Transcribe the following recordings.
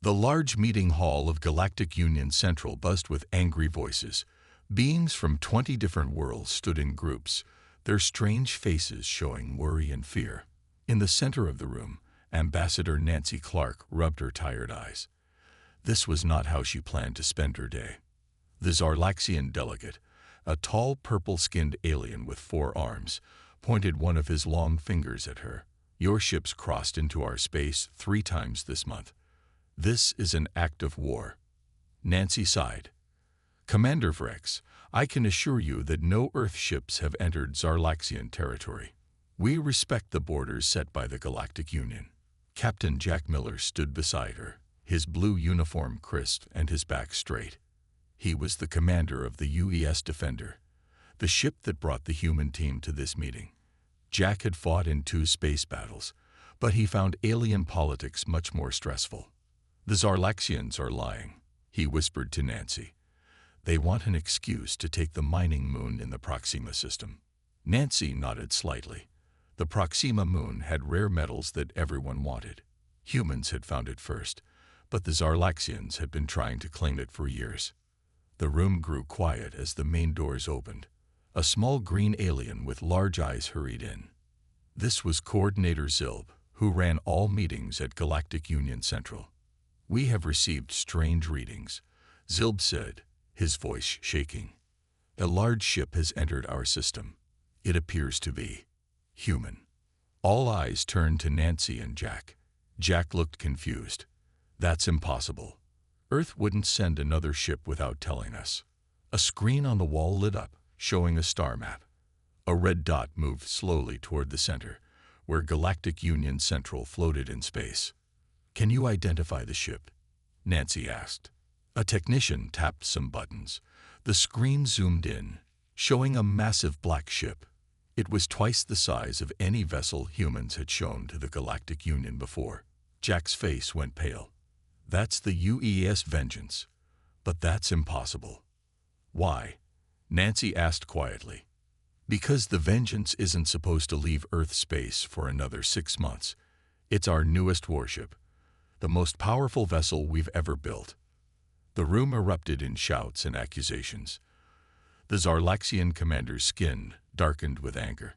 The large meeting hall of Galactic Union Central buzzed with angry voices. Beings from 20 different worlds stood in groups, their strange faces showing worry and fear. In the center of the room, Ambassador Nancy Clark rubbed her tired eyes. This was not how she planned to spend her day. The Zarlaxian delegate, a tall purple-skinned alien with 4 arms, pointed one of his long fingers at her. Your ships crossed into our space 3 times this month. This is an act of war. Nancy sighed. Commander Vrex, I can assure you that no Earth ships have entered Zarlaxian territory. We respect the borders set by the Galactic Union. Captain Jack Miller stood beside her, his blue uniform crisp and his back straight. He was the commander of the UES Defender, the ship that brought the human team to this meeting. Jack had fought in 2 space battles, but he found alien politics much more stressful. The Zarlaxians are lying, he whispered to Nancy. They want an excuse to take the mining moon in the Proxima system. Nancy nodded slightly. The Proxima moon had rare metals that everyone wanted. Humans had found it first, but the Zarlaxians had been trying to claim it for years. The room grew quiet as the main doors opened. A small green alien with large eyes hurried in. This was Coordinator Zilb, who ran all meetings at Galactic Union Central. We have received strange readings, Zilb said, his voice shaking. A large ship has entered our system. It appears to be human. All eyes turned to Nancy and Jack. Jack looked confused. That's impossible. Earth wouldn't send another ship without telling us. A screen on the wall lit up, showing a star map. A red dot moved slowly toward the center, where Galactic Union Central floated in space. Can you identify the ship? Nancy asked. A technician tapped some buttons. The screen zoomed in, showing a massive black ship. It was twice the size of any vessel humans had shown to the Galactic Union before. Jack's face went pale. That's the UES Vengeance. But that's impossible. Why? Nancy asked quietly. Because the Vengeance isn't supposed to leave Earth space for another 6 months. It's our newest warship, the most powerful vessel we've ever built. The room erupted in shouts and accusations. The Zarlaxian commander's skin darkened with anger.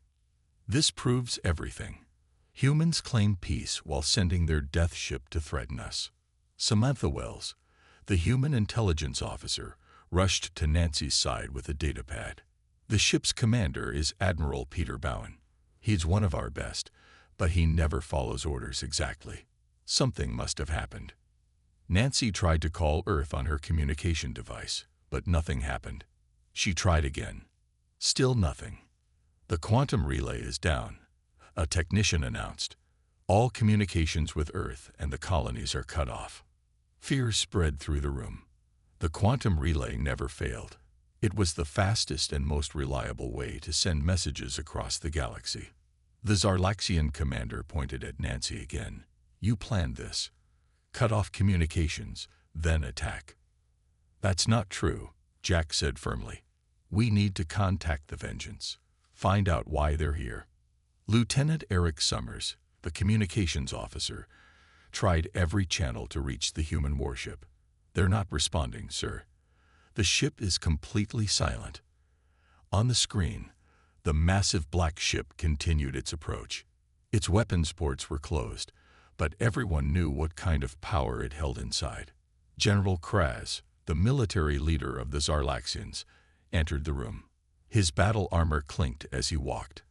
This proves everything. Humans claim peace while sending their death ship to threaten us. Samantha Wells, the human intelligence officer, rushed to Nancy's side with a datapad. The ship's commander is Admiral Peter Bowen. He's one of our best, but he never follows orders exactly. Something must have happened. Nancy tried to call Earth on her communication device, but nothing happened. She tried again. Still nothing. The quantum relay is down, a technician announced. All communications with Earth and the colonies are cut off. Fear spread through the room. The quantum relay never failed. It was the fastest and most reliable way to send messages across the galaxy. The Zarlaxian commander pointed at Nancy again. You planned this. Cut off communications, then attack. That's not true, Jack said firmly. We need to contact the Vengeance. Find out why they're here. Lieutenant Eric Summers, the communications officer, tried every channel to reach the human warship. They're not responding, sir. The ship is completely silent. On the screen, the massive black ship continued its approach. Its weapons ports were closed, but everyone knew what kind of power it held inside. General Kraz, the military leader of the Zarlaxians, entered the room. His battle armor clinked as he walked.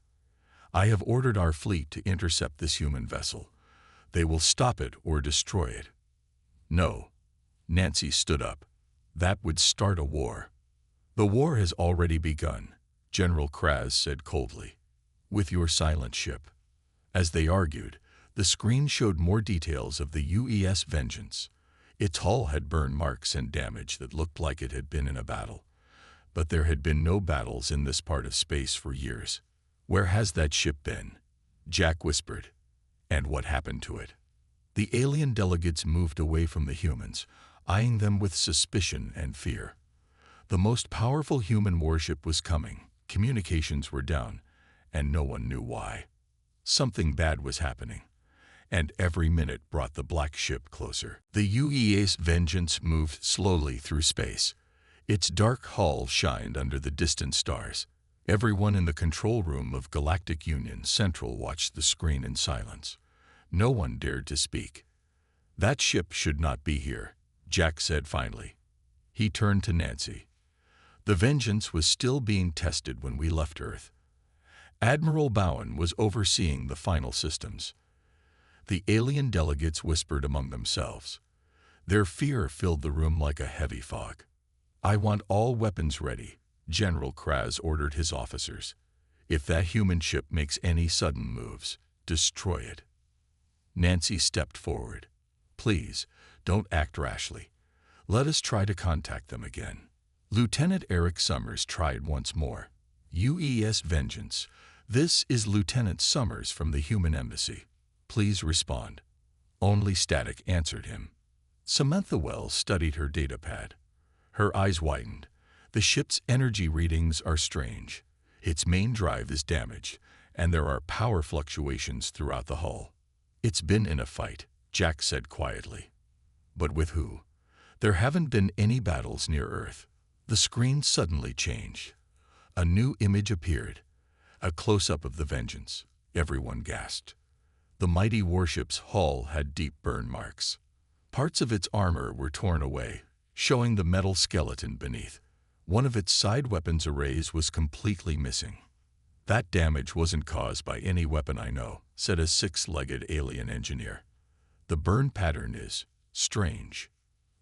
I have ordered our fleet to intercept this human vessel. They will stop it or destroy it. No. Nancy stood up. That would start a war. The war has already begun, General Kraz said coldly. With your silent ship. As they argued, the screen showed more details of the UES Vengeance. Its hull had burn marks and damage that looked like it had been in a battle. But there had been no battles in this part of space for years. Where has that ship been? Jack whispered. And what happened to it? The alien delegates moved away from the humans, eyeing them with suspicion and fear. The most powerful human warship was coming, communications were down, and no one knew why. Something bad was happening, and every minute brought the black ship closer. The UES Vengeance moved slowly through space. Its dark hull shined under the distant stars. Everyone in the control room of Galactic Union Central watched the screen in silence. No one dared to speak. "That ship should not be here," Jack said finally. He turned to Nancy. "The Vengeance was still being tested when we left Earth. Admiral Bowen was overseeing the final systems." The alien delegates whispered among themselves. Their fear filled the room like a heavy fog. "I want all weapons ready," General Kraz ordered his officers. "If that human ship makes any sudden moves, destroy it." Nancy stepped forward. "Please, don't act rashly. Let us try to contact them again." Lieutenant Eric Summers tried once more. "UES Vengeance, this is Lieutenant Summers from the Human Embassy. Please respond." Only static answered him. Samantha Wells studied her datapad. Her eyes widened. "The ship's energy readings are strange. Its main drive is damaged, and there are power fluctuations throughout the hull." "It's been in a fight," Jack said quietly. "But with who? There haven't been any battles near Earth." The screen suddenly changed. A new image appeared. A close-up of the Vengeance. Everyone gasped. The mighty warship's hull had deep burn marks. Parts of its armor were torn away, showing the metal skeleton beneath. One of its side weapons arrays was completely missing. "That damage wasn't caused by any weapon I know," said a six-legged alien engineer. "The burn pattern is strange."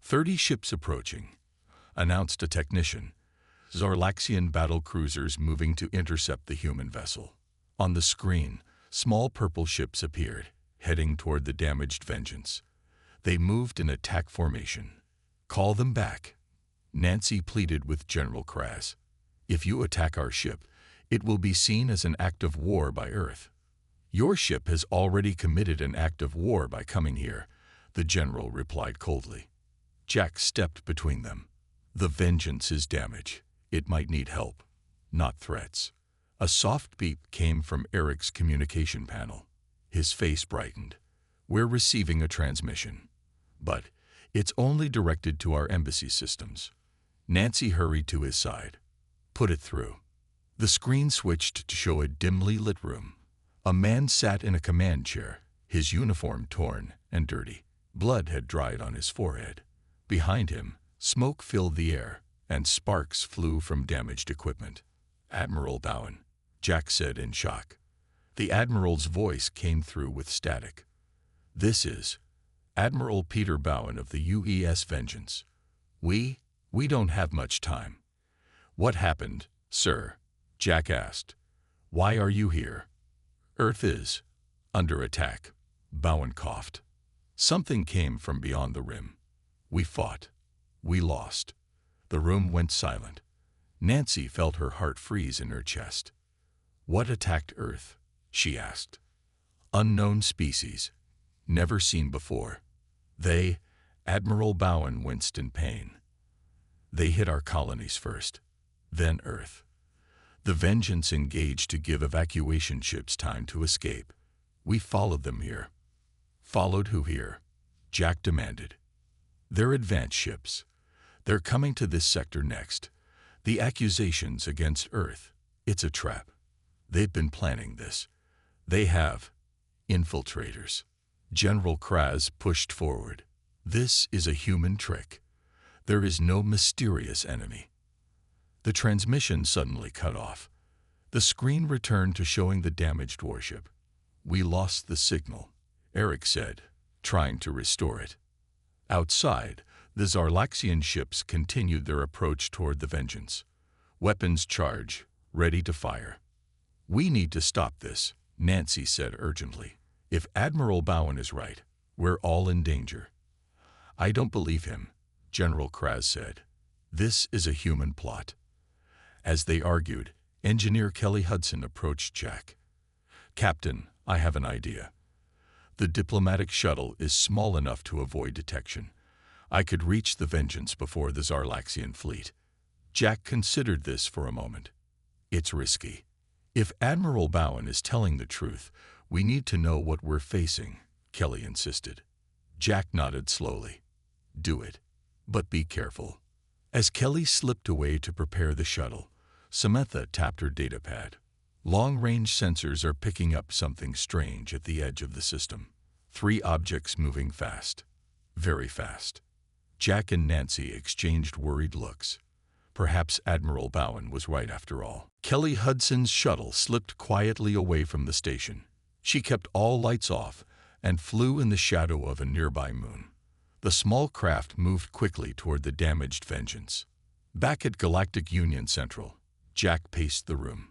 "30 ships approaching," announced a technician. "Zarlaxian battle cruisers moving to intercept the human vessel." On the screen, small purple ships appeared, heading toward the damaged Vengeance. They moved in attack formation. "Call them back," Nancy pleaded with General Kraz. "If you attack our ship, it will be seen as an act of war by Earth." "Your ship has already committed an act of war by coming here," the general replied coldly. Jack stepped between them. "The Vengeance is damaged. It might need help, not threats." A soft beep came from Eric's communication panel. His face brightened. "We're receiving a transmission. But it's only directed to our embassy systems." Nancy hurried to his side. "Put it through." The screen switched to show a dimly lit room. A man sat in a command chair, his uniform torn and dirty. Blood had dried on his forehead. Behind him, smoke filled the air, and sparks flew from damaged equipment. "Admiral Bowen," Jack said in shock. The Admiral's voice came through with static. "This is Admiral Peter Bowen of the UES Vengeance. We don't have much time." "What happened, sir?" Jack asked. "Why are you here?" "Earth is under attack," Bowen coughed. "Something came from beyond the rim. We fought. We lost." The room went silent. Nancy felt her heart freeze in her chest. "What attacked Earth?" she asked. "Unknown species. Never seen before. They," Admiral Bowen winced in pain. "They hit our colonies first, then Earth. The Vengeance engaged to give evacuation ships time to escape. We followed them here." "Followed who here?" Jack demanded. "They're advanced ships. They're coming to this sector next. The accusations against Earth, it's a trap. They've been planning this. They have infiltrators." General Kraz pushed forward. "This is a human trick. There is no mysterious enemy." The transmission suddenly cut off. The screen returned to showing the damaged warship. "We lost the signal," Eric said, trying to restore it. Outside, the Zarlaxian ships continued their approach toward the Vengeance. Weapons charged, ready to fire. "We need to stop this," Nancy said urgently. "If Admiral Bowen is right, we're all in danger." "I don't believe him," General Kraz said. "This is a human plot." As they argued, Engineer Kelly Hudson approached Jack. "Captain, I have an idea. The diplomatic shuttle is small enough to avoid detection. I could reach the Vengeance before the Zarlaxian fleet." Jack considered this for a moment. "It's risky. If Admiral Bowen is telling the truth, we need to know what we're facing. Kelly insisted. Jack nodded slowly. Do it, but be careful. As Kelly slipped away to prepare the shuttle, Samantha tapped her datapad. Long-range sensors are picking up something strange at the edge of the system. 3 objects moving fast. Very fast. Jack and Nancy exchanged worried looks. Perhaps Admiral Bowen was right after all. Kelly Hudson's shuttle slipped quietly away from the station. She kept all lights off and flew in the shadow of a nearby moon. The small craft moved quickly toward the damaged Vengeance. Back at Galactic Union Central, Jack paced the room.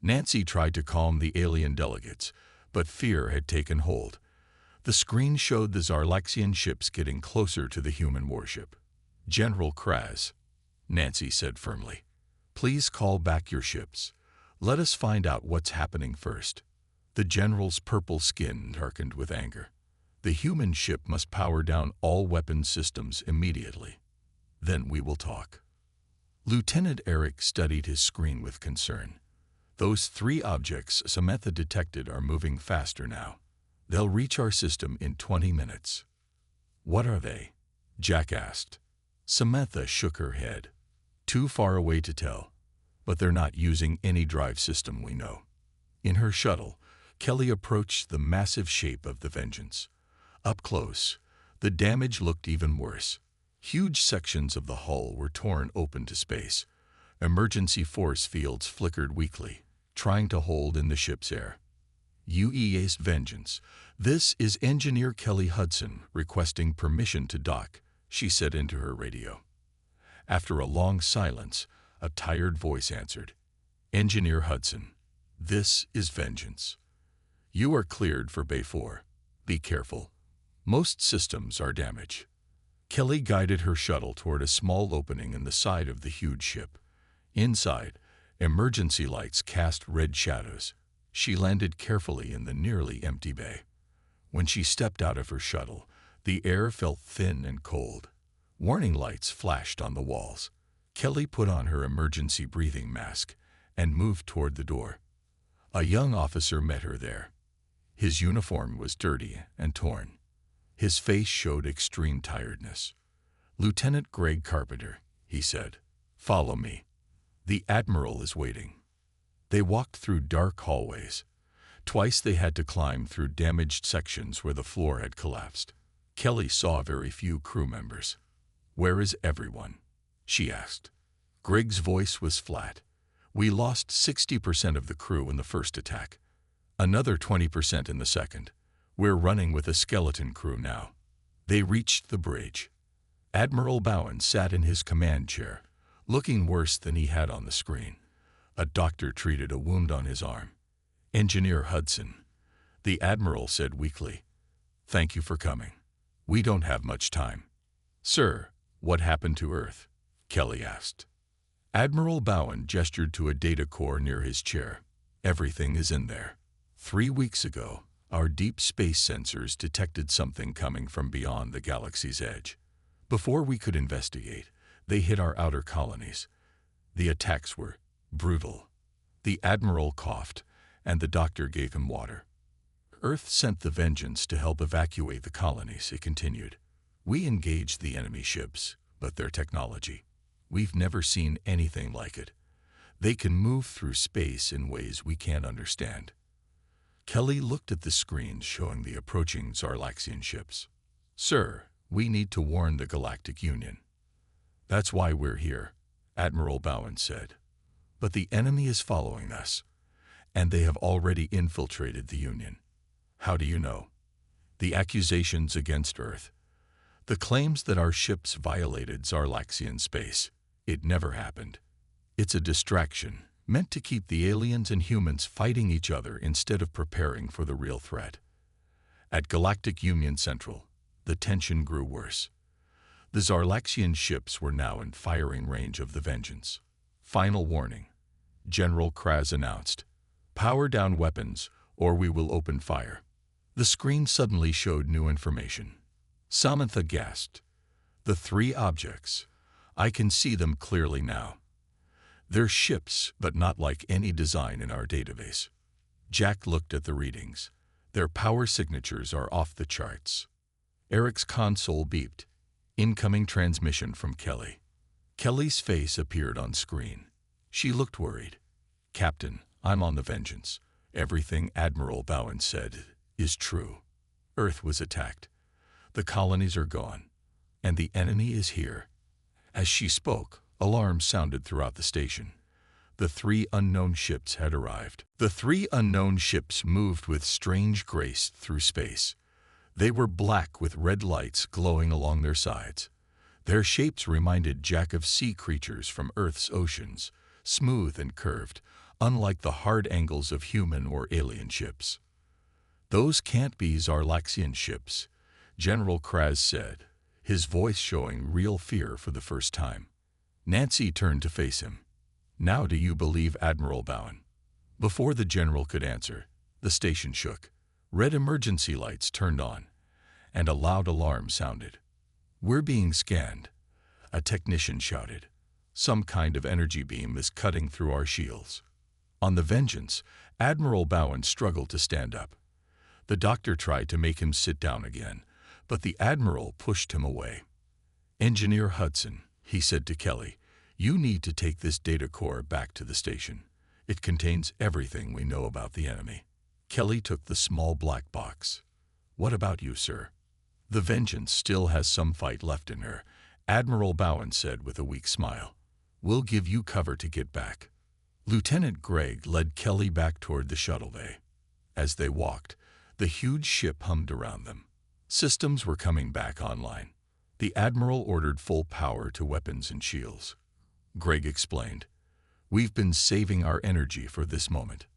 Nancy tried to calm the alien delegates, but fear had taken hold. The screen showed the Zarlaxian ships getting closer to the human warship. General Kraz, Nancy said firmly, please call back your ships. Let us find out what's happening first. The general's purple skin darkened with anger. The human ship must power down all weapon systems immediately. Then we will talk. Lieutenant Eric studied his screen with concern. Those 3 objects Samantha detected are moving faster now. They'll reach our system in 20 minutes. What are they? Jack asked. Samantha shook her head. Too far away to tell, but they're not using any drive system we know. In her shuttle, Kelly approached the massive shape of the Vengeance. Up close, the damage looked even worse. Huge sections of the hull were torn open to space. Emergency force fields flickered weakly, trying to hold in the ship's air. UEA's Vengeance. This is Engineer Kelly Hudson requesting permission to dock, she said into her radio. After a long silence, a tired voice answered. Engineer Hudson, this is Vengeance. You are cleared for Bay 4. Be careful. Most systems are damaged. Kelly guided her shuttle toward a small opening in the side of the huge ship. Inside, emergency lights cast red shadows. She landed carefully in the nearly empty bay. When she stepped out of her shuttle, the air felt thin and cold. Warning lights flashed on the walls. Kelly put on her emergency breathing mask and moved toward the door. A young officer met her there. His uniform was dirty and torn. His face showed extreme tiredness. Lieutenant Greg Carpenter, he said. Follow me. The Admiral is waiting. They walked through dark hallways. Twice they had to climb through damaged sections where the floor had collapsed. Kelly saw very few crew members. Where is everyone? She asked. Greg's voice was flat. We lost 60% of the crew in the first attack. Another 20% in the second. We're running with a skeleton crew now. They reached the bridge. Admiral Bowen sat in his command chair, looking worse than he had on the screen. A doctor treated a wound on his arm. Engineer Hudson, the Admiral said weakly. Thank you for coming. We don't have much time. Sir, what happened to Earth? Kelly asked. Admiral Bowen gestured to a data core near his chair. Everything is in there. 3 weeks ago, our deep space sensors detected something coming from beyond the galaxy's edge. Before we could investigate, they hit our outer colonies. The attacks were brutal. The Admiral coughed, and the doctor gave him water. Earth sent the Vengeance to help evacuate the colonies, it continued. We engaged the enemy ships, but their technology. We've never seen anything like it. They can move through space in ways we can't understand. Kelly looked at the screen showing the approaching Zarlaxian ships. Sir, we need to warn the Galactic Union. That's why we're here, Admiral Bowen said. But the enemy is following us, and they have already infiltrated the Union. How do you know? The accusations against Earth. The claims that our ships violated Zarlaxian space. It never happened. It's a distraction, meant to keep the aliens and humans fighting each other instead of preparing for the real threat. At Galactic Union Central, the tension grew worse. The Zarlaxian ships were now in firing range of the Vengeance. Final warning, General Kraz announced. Power down weapons, or we will open fire. The screen suddenly showed new information. Samantha gasped. The 3 objects. I can see them clearly now. They're ships, but not like any design in our database. Jack looked at the readings. Their power signatures are off the charts. Eric's console beeped. Incoming transmission from Kelly. Kelly's face appeared on screen. She looked worried. Captain, I'm on the Vengeance. Everything Admiral Bowen said is true. Earth was attacked. The colonies are gone. And the enemy is here. As she spoke, alarms sounded throughout the station. The 3 unknown ships had arrived. The 3 unknown ships moved with strange grace through space. They were black with red lights glowing along their sides. Their shapes reminded Jack of sea creatures from Earth's oceans, smooth and curved, unlike the hard angles of human or alien ships. Those can't be Zarlaxian ships, General Kraz said, his voice showing real fear for the first time. Nancy turned to face him. Now do you believe Admiral Bowen? Before the general could answer, the station shook. Red emergency lights turned on, and a loud alarm sounded. We're being scanned, a technician shouted. Some kind of energy beam is cutting through our shields. On the Vengeance, Admiral Bowen struggled to stand up. The doctor tried to make him sit down again, but the Admiral pushed him away. Engineer Hudson, he said to Kelly, you need to take this data core back to the station. It contains everything we know about the enemy. Kelly took the small black box. What about you, sir? The Vengeance still has some fight left in her, Admiral Bowen said with a weak smile. We'll give you cover to get back. Lieutenant Gregg led Kelly back toward the shuttle bay. As they walked, the huge ship hummed around them. Systems were coming back online. The Admiral ordered full power to weapons and shields. Gregg explained, we've been saving our energy for this moment.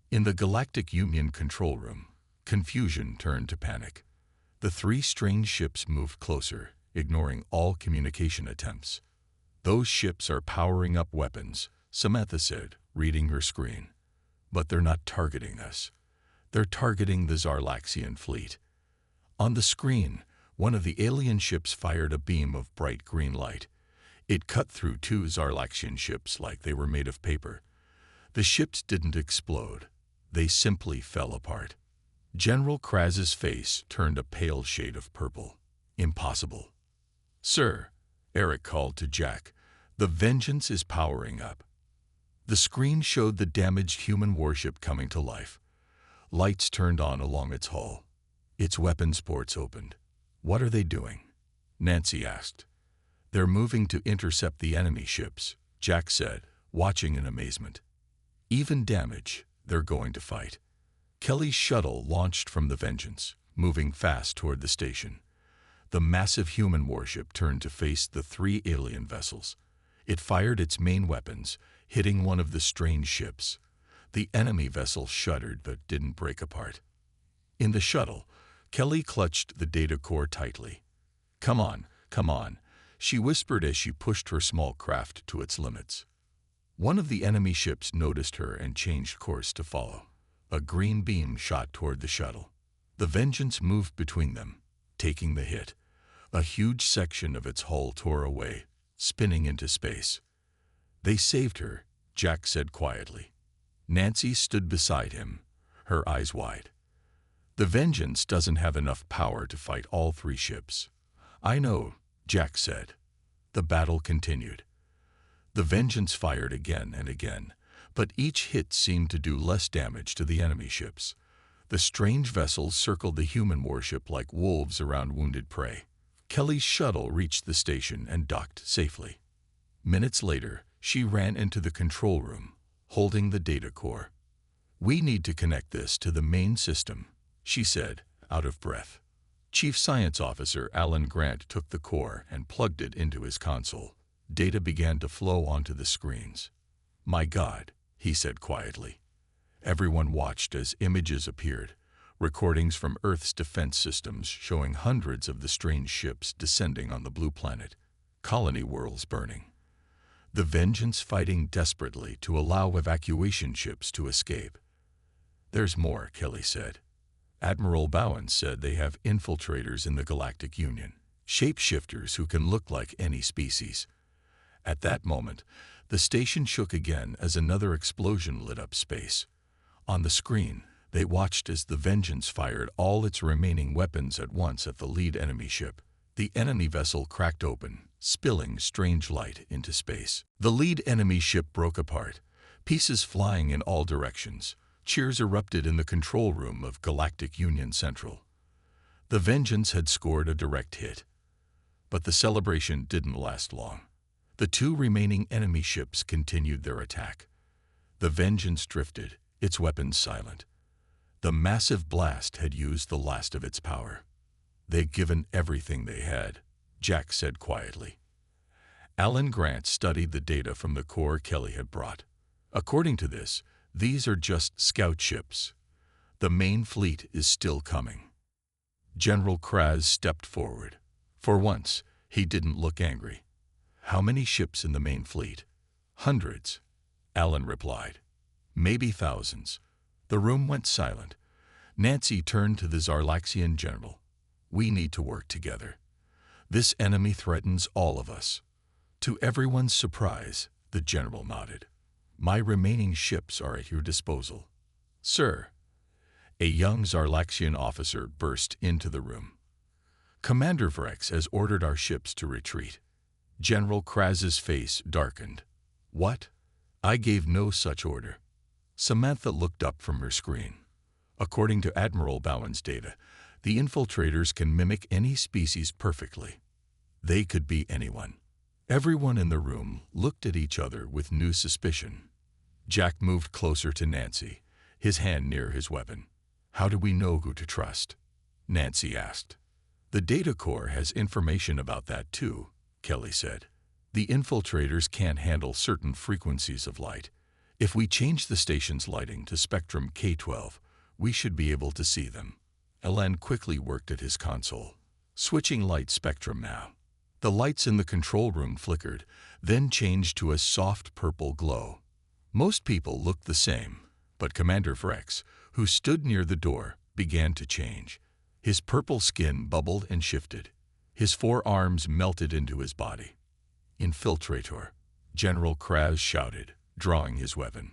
In the Galactic Union control room, confusion turned to panic. The 3 strange ships moved closer, ignoring all communication attempts. Those ships are powering up weapons, Samantha said, reading her screen. But they're not targeting us. They're targeting the Zarlaxian fleet. On the screen, one of the alien ships fired a beam of bright green light. It cut through 2 Zarlaxian ships like they were made of paper. The ships didn't explode. They simply fell apart. General Kraz's face turned a pale shade of purple. Impossible. Sir, Eric called to Jack, the Vengeance is powering up. The screen showed the damaged human warship coming to life. Lights turned on along its hull. Its weapons ports opened. What are they doing? Nancy asked. They're moving to intercept the enemy ships, Jack said, watching in amazement. Even damage, they're going to fight. Kelly's shuttle launched from the Vengeance, moving fast toward the station. The massive human warship turned to face the 3 alien vessels. It fired its main weapons, hitting one of the strange ships. The enemy vessel shuddered but didn't break apart. In the shuttle, Kelly clutched the data core tightly. Come on, she whispered as she pushed her small craft to its limits. One of the enemy ships noticed her and changed course to follow. A green beam shot toward the shuttle. The Vengeance moved between them, taking the hit. A huge section of its hull tore away, spinning into space. They saved her, Jack said quietly. Nancy stood beside him, her eyes wide. The Vengeance doesn't have enough power to fight all 3 ships. I know, Jack said. The battle continued. The Vengeance fired again and again, but each hit seemed to do less damage to the enemy ships. The strange vessels circled the human warship like wolves around wounded prey. Kelly's shuttle reached the station and docked safely. Minutes later, she ran into the control room, holding the data core. We need to connect this to the main system, she said, out of breath. Chief Science Officer Alan Grant took the core and plugged it into his console. Data began to flow onto the screens. My God, he said quietly. Everyone watched as images appeared, recordings from Earth's defense systems showing hundreds of the strange ships descending on the blue planet, colony worlds burning. The Vengeance fighting desperately to allow evacuation ships to escape. There's more, Kelly said. Admiral Bowen said they have infiltrators in the Galactic Union, shapeshifters who can look like any species. At that moment, the station shook again as another explosion lit up space. On the screen, They watched as the Vengeance fired all its remaining weapons at once at the lead enemy ship. The enemy vessel cracked open, spilling strange light into space. The lead enemy ship broke apart, pieces flying in all directions. Cheers erupted in the control room of Galactic Union Central. The Vengeance had scored a direct hit. But the celebration didn't last long. The two remaining enemy ships continued their attack. The Vengeance drifted, its weapons silent. The massive blast had used the last of its power. "They'd given everything they had," Jack said quietly. Alan Grant studied the data from the core Kelly had brought. "According to this, these are just scout ships. The main fleet is still coming." General Kraz stepped forward. For once, he didn't look angry. "How many ships in the main fleet?" "Hundreds," Alan replied. "Maybe thousands." The room went silent. Nancy turned to the Zarlaxian general. "We need to work together. This enemy threatens all of us." To everyone's surprise, the general nodded. "My remaining ships are at your disposal." "Sir." A young Zarlaxian officer burst into the room. "Commander Vrex has ordered our ships to retreat." General Kraz's face darkened. "What?" "I gave no such order." Samantha looked up from her screen. "According to Admiral Bowen's data, the infiltrators can mimic any species perfectly. They could be anyone." Everyone in the room looked at each other with new suspicion. Jack moved closer to Nancy, his hand near his weapon. "How do we know who to trust?" Nancy asked. "The data core has information about that too," Kelly said. "The infiltrators can't handle certain frequencies of light. If we change the station's lighting to spectrum K12, we should be able to see them." Alan quickly worked at his console. "Switching light spectrum now." The lights in the control room flickered, then changed to a soft purple glow. Most people looked the same, but Commander Vrex, who stood near the door, began to change. His purple skin bubbled and shifted. His forearms melted into his body. "Infiltrator," General Kraz shouted, drawing his weapon.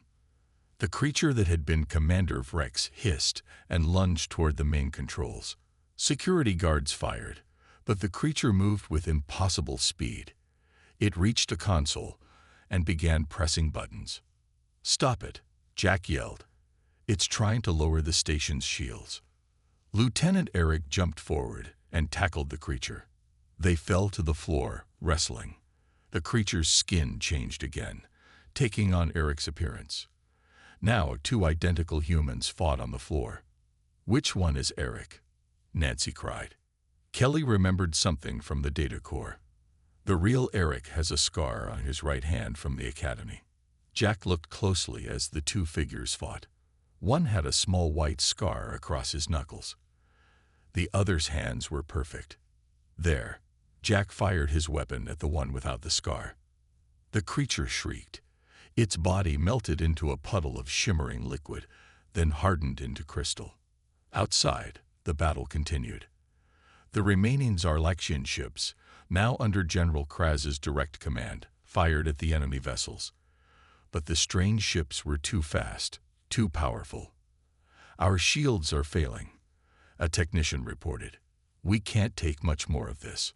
The creature that had been Commander Vrex hissed and lunged toward the main controls. Security guards fired, but the creature moved with impossible speed. It reached a console and began pressing buttons. "Stop it," Jack yelled. "It's trying to lower the station's shields." Lieutenant Eric jumped forward and tackled the creature. They fell to the floor, wrestling. The creature's skin changed again, taking on Eric's appearance. Now 2 identical humans fought on the floor. "Which one is Eric?" Nancy cried. Kelly remembered something from the data core. "The real Eric has a scar on his right hand from the academy." Jack looked closely as the 2 figures fought. One had a small white scar across his knuckles. The other's hands were perfect. "There." Jack fired his weapon at the one without the scar. The creature shrieked. Its body melted into a puddle of shimmering liquid, then hardened into crystal. Outside, the battle continued. The remaining Zarlaxian ships, now under General Kraz's direct command, fired at the enemy vessels. But the strange ships were too fast, too powerful. "Our shields are failing," a technician reported. "We can't take much more of this."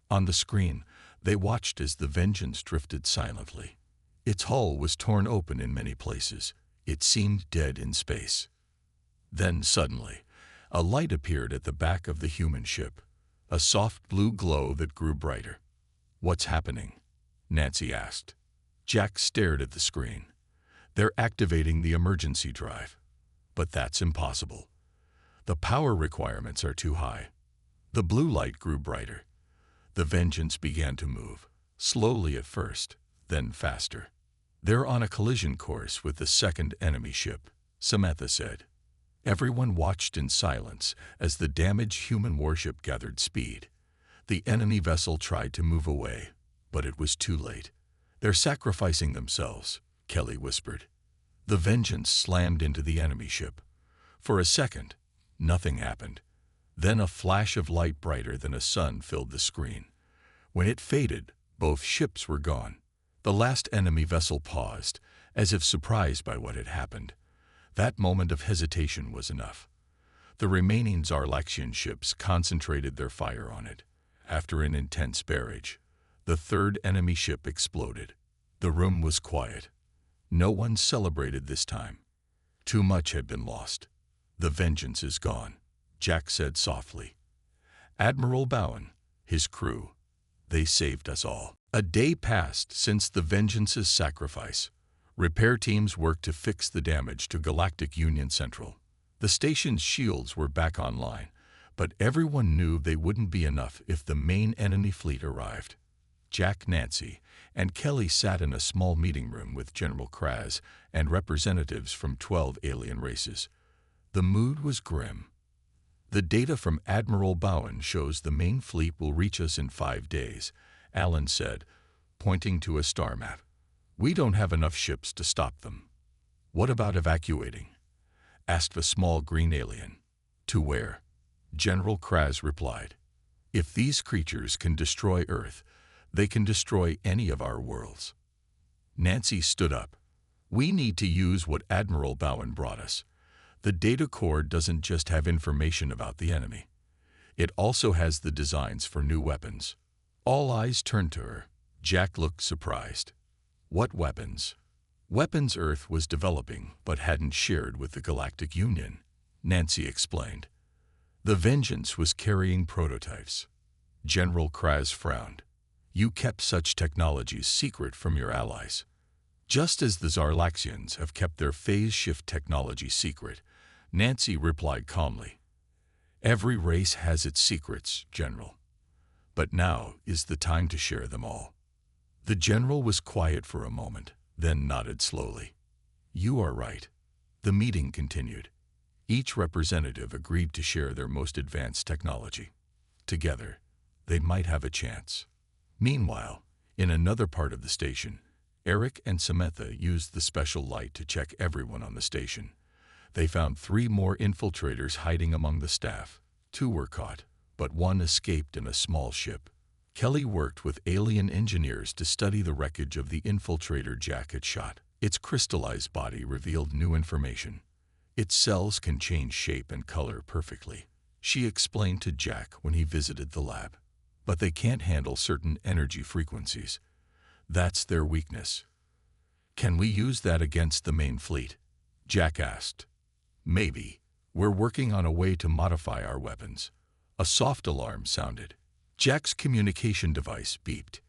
On the screen, they watched as the Vengeance drifted silently. Its hull was torn open in many places. It seemed dead in space. Then suddenly, a light appeared at the back of the human ship, a soft blue glow that grew brighter. "What's happening?" Nancy asked. Jack stared at the screen. "They're activating the emergency drive." "But that's impossible. The power requirements are too high." The blue light grew brighter. The Vengeance began to move, slowly at first, then faster. "They're on a collision course with the second enemy ship," Samantha said. Everyone watched in silence as the damaged human warship gathered speed. The enemy vessel tried to move away, but it was too late. "They're sacrificing themselves," Kelly whispered. The Vengeance slammed into the enemy ship. For a second, nothing happened. Then a flash of light brighter than a sun filled the screen. When it faded, both ships were gone. The last enemy vessel paused, as if surprised by what had happened. That moment of hesitation was enough. The remaining Zarlaxian ships concentrated their fire on it. After an intense barrage, the third enemy ship exploded. The room was quiet. No one celebrated this time. Too much had been lost. The vengeance is gone, Jack said softly. Admiral Bowen, his crew, they saved us all. A day passed since the Vengeance's sacrifice. Repair teams worked to fix the damage to Galactic Union Central. The station's shields were back online, but everyone knew they wouldn't be enough if the main enemy fleet arrived. Jack, Nancy, and Kelly sat in a small meeting room with General Kraz and representatives from 12 alien races. The mood was grim. The data from Admiral Bowen shows the main fleet will reach us in 5 days, Alan said, pointing to a star map. We don't have enough ships to stop them. What about evacuating? Asked a small green alien. To where? General Kraz replied. If these creatures can destroy Earth, they can destroy any of our worlds. Nancy stood up. We need to use what Admiral Bowen brought us. The data core doesn't just have information about the enemy. It also has the designs for new weapons. All eyes turned to her. Jack looked surprised. What weapons? Weapons Earth was developing but hadn't shared with the Galactic Union, Nancy explained. The Vengeance was carrying prototypes. General Kraz frowned. You kept such technologies secret from your allies. Just as the Zarlaxians have kept their phase shift technology secret, Nancy replied calmly. Every race has its secrets, General. But now is the time to share them all. The general was quiet for a moment, then nodded slowly. You are right. The meeting continued. Each representative agreed to share their most advanced technology. Together, they might have a chance. Meanwhile, in another part of the station, Eric and Samantha used the special light to check everyone on the station. They found 3 more infiltrators hiding among the staff. 2 were caught, but 1 escaped in a small ship. Kelly worked with alien engineers to study the wreckage of the infiltrator Jack had shot. Its crystallized body revealed new information. Its cells can change shape and color perfectly, she explained to Jack when he visited the lab. But they can't handle certain energy frequencies. That's their weakness. Can we use that against the main fleet? Jack asked. Maybe. We're working on a way to modify our weapons. A soft alarm sounded. Jack's communication device beeped.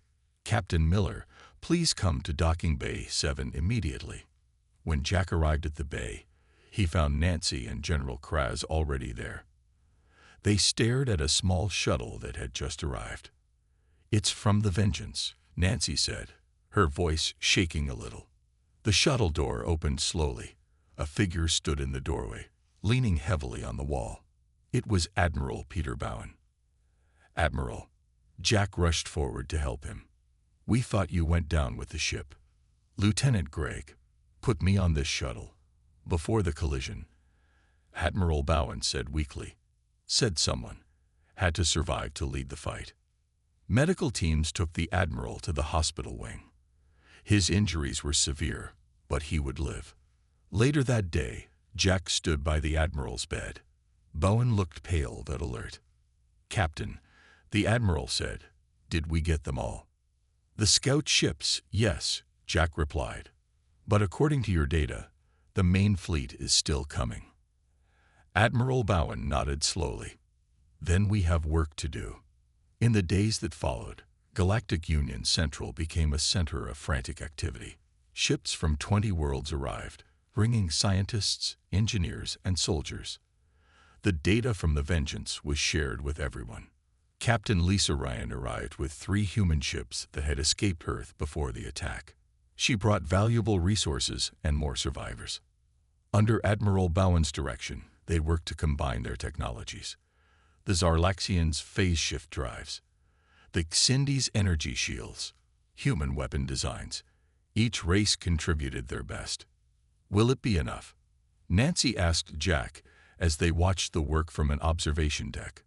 Captain Miller, please come to Docking Bay 7 immediately. When Jack arrived at the bay, he found Nancy and General Kraz already there. They stared at a small shuttle that had just arrived. It's from the Vengeance, Nancy said, her voice shaking a little. The shuttle door opened slowly. A figure stood in the doorway, leaning heavily on the wall. It was Admiral Peter Bowen. Admiral, Jack rushed forward to help him. We thought you went down with the ship. Lieutenant Gregg, put me on this shuttle. Before the collision, Admiral Bowen said weakly. Said someone. Had to survive to lead the fight. Medical teams took the Admiral to the hospital wing. His injuries were severe, but he would live. Later that day, Jack stood by the Admiral's bed. Bowen looked pale but alert. Captain, the Admiral said, did we get them all? The scout ships, yes, Jack replied. But according to your data, the main fleet is still coming. Admiral Bowen nodded slowly. Then we have work to do. In the days that followed, Galactic Union Central became a center of frantic activity. Ships from 20 worlds arrived, bringing scientists, engineers, and soldiers. The data from the Vengeance was shared with everyone. Captain Lisa Ryan arrived with 3 human ships that had escaped Earth before the attack. She brought valuable resources and more survivors. Under Admiral Bowen's direction, they worked to combine their technologies. The Zarlaxians' phase shift drives, the Xindi's energy shields, human weapon designs. Each race contributed their best. Will it be enough? Nancy asked Jack as they watched the work from an observation deck.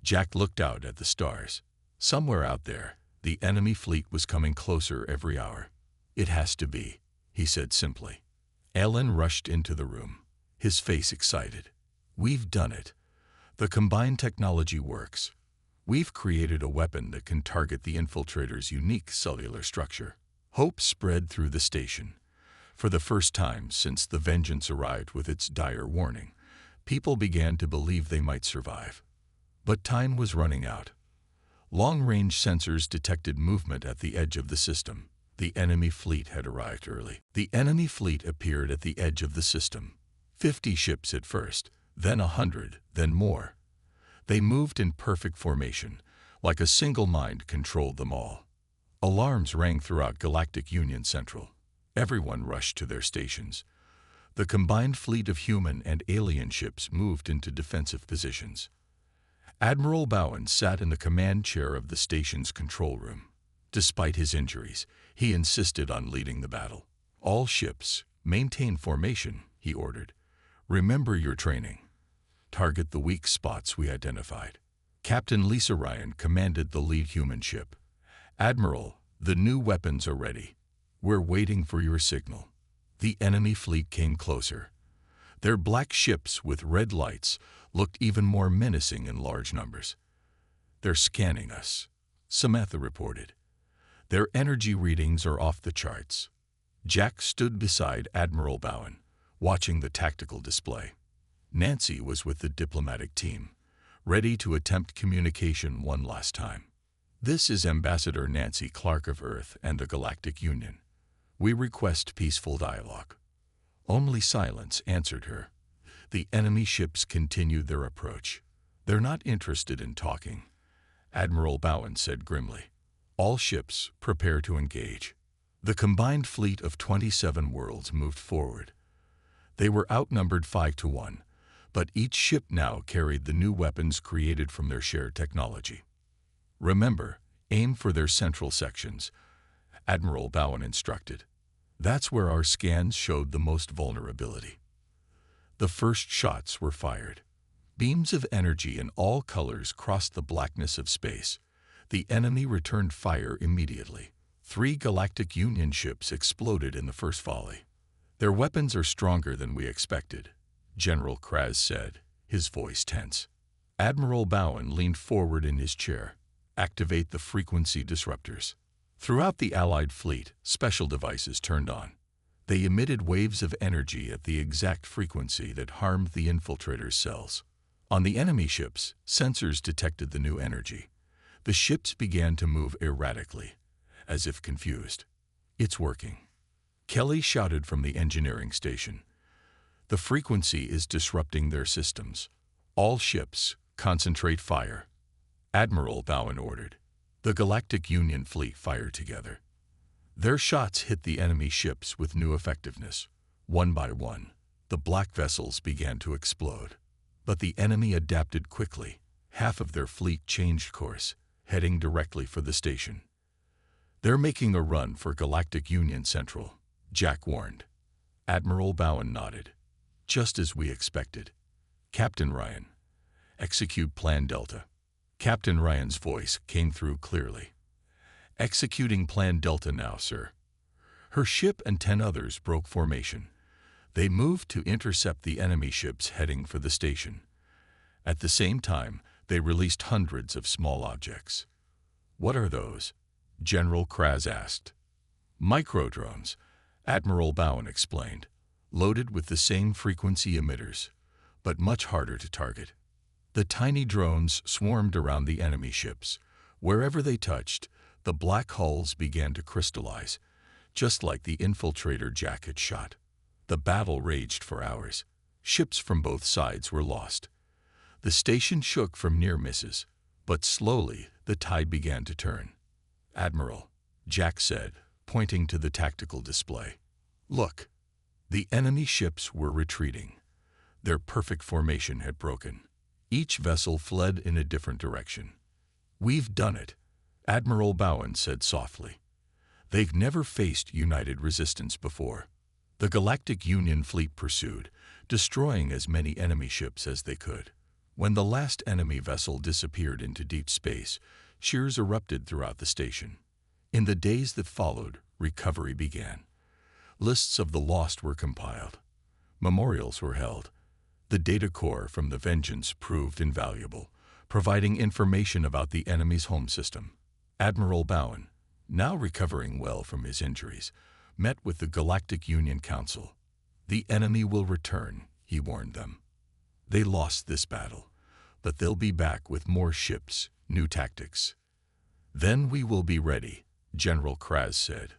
Jack looked out at the stars. Somewhere out there, the enemy fleet was coming closer every hour. It has to be, he said simply. Ellen rushed into the room. his face excited. "We've done it. The combined technology works. We've created a weapon that can target the infiltrator's unique cellular structure." Hope spread through the station. For the first time since the Vengeance arrived with its dire warning, people began to believe they might survive. But time was running out. Long-range sensors detected movement at the edge of the system. The enemy fleet had arrived early. The enemy fleet appeared at the edge of the system. 50 ships at first, then 100, then more. They moved in perfect formation, like a single mind controlled them all. Alarms rang throughout Galactic Union Central. Everyone rushed to their stations. The combined fleet of human and alien ships moved into defensive positions. Admiral Bowen sat in the command chair of the station's control room. Despite his injuries, he insisted on leading the battle. "All ships, maintain formation," he ordered. "Remember your training. Target the weak spots we identified." Captain Lisa Ryan commanded the lead human ship. "Admiral, the new weapons are ready. We're waiting for your signal." The enemy fleet came closer. Their black ships with red lights looked even more menacing in large numbers. "They're scanning us," Samantha reported. "Their energy readings are off the charts." Jack stood beside Admiral Bowen, watching the tactical display. Nancy was with the diplomatic team, ready to attempt communication one last time. "This is Ambassador Nancy Clark of Earth and the Galactic Union. We request peaceful dialogue." Only silence answered her. The enemy ships continued their approach. "They're not interested in talking," Admiral Bowen said grimly. "All ships, prepare to engage." The combined fleet of 27 worlds moved forward. They were outnumbered 5-1, but each ship now carried the new weapons created from their shared technology. "Remember, aim for their central sections," Admiral Bowen instructed. "That's where our scans showed the most vulnerability." The first shots were fired. Beams of energy in all colors crossed the blackness of space. The enemy returned fire immediately. 3 Galactic Union ships exploded in the first volley. "Their weapons are stronger than we expected," General Kraz said, his voice tense. Admiral Bowen leaned forward in his chair. "Activate the frequency disruptors." Throughout the Allied fleet, special devices turned on. They emitted waves of energy at the exact frequency that harmed the infiltrator's cells. On the enemy ships, sensors detected the new energy. The ships began to move erratically, as if confused. "It's working," Kelly shouted from the engineering station. "The frequency is disrupting their systems. All ships, concentrate fire," Admiral Bowen ordered. The Galactic Union fleet fired together. Their shots hit the enemy ships with new effectiveness. One by one, the black vessels began to explode. But the enemy adapted quickly. Half of their fleet changed course, heading directly for the station. "They're making a run for Galactic Union Central," Jack warned. Admiral Bowen nodded. "Just as we expected. Captain Ryan, execute Plan Delta." Captain Ryan's voice came through clearly. "Executing Plan Delta now, sir." Her ship and 10 others broke formation. They moved to intercept the enemy ships heading for the station. At the same time, they released hundreds of small objects. "What are those?" General Kraz asked. "Microdrones," Admiral Bowen explained, "loaded with the same frequency emitters, but much harder to target." The tiny drones swarmed around the enemy ships. Wherever they touched, the black hulls began to crystallize, just like the infiltrator Jack had shot. The battle raged for hours. Ships from both sides were lost. The station shook from near misses, but slowly the tide began to turn. "Admiral," Jack said, pointing to the tactical display. "Look." The enemy ships were retreating. Their perfect formation had broken. Each vessel fled in a different direction. "We've done it," Admiral Bowen said softly. "They've never faced united resistance before." The Galactic Union fleet pursued, destroying as many enemy ships as they could. When the last enemy vessel disappeared into deep space, cheers erupted throughout the station. In the days that followed, recovery began. Lists of the lost were compiled. Memorials were held. The data core from the Vengeance proved invaluable, providing information about the enemy's home system. Admiral Bowen, now recovering well from his injuries, met with the Galactic Union Council. The enemy will return, he warned them. They lost this battle, but they'll be back with more ships, new tactics. Then we will be ready, General Kraz said.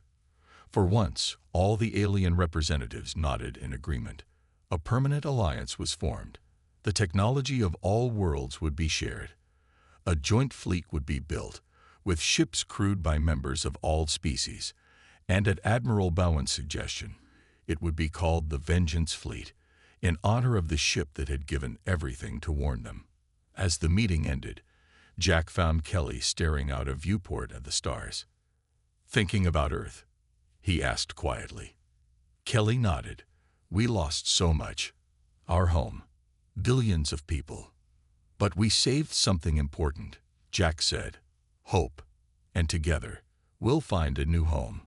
For once, all the alien representatives nodded in agreement. A permanent alliance was formed. The technology of all worlds would be shared. A joint fleet would be built, with ships crewed by members of all species, and at Admiral Bowen's suggestion, it would be called the Vengeance Fleet, in honor of the ship that had given everything to warn them. As the meeting ended, Jack found Kelly staring out a viewport at the stars. "Thinking about Earth?" he asked quietly. Kelly nodded. "We lost so much. Our home. Billions of people. But we saved something important," Jack said. "Hope. And together, we'll find a new home."